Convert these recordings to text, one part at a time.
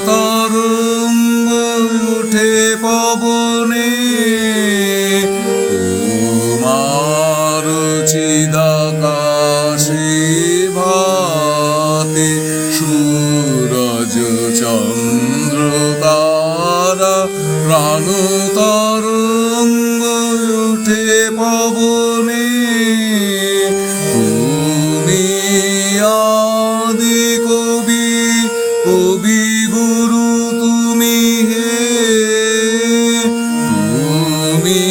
তরঙ্গ উঠে পবনে তোমার চিদাকাশে ভাতে সূরজ চন্দ্র তারা প্রাণ তরঙ্গ উঠে পবনে তুমি আদি কবি কবি গুরু তুমি হে তুমি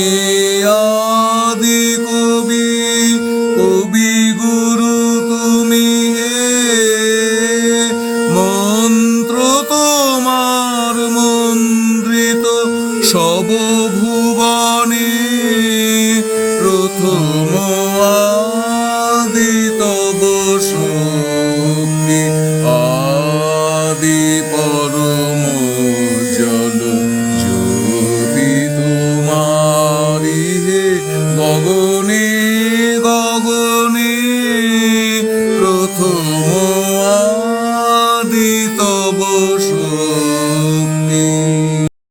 আদি কবি কবি গুরু তুমি হে মন্ত্র তোমার মন্ত্রিত সব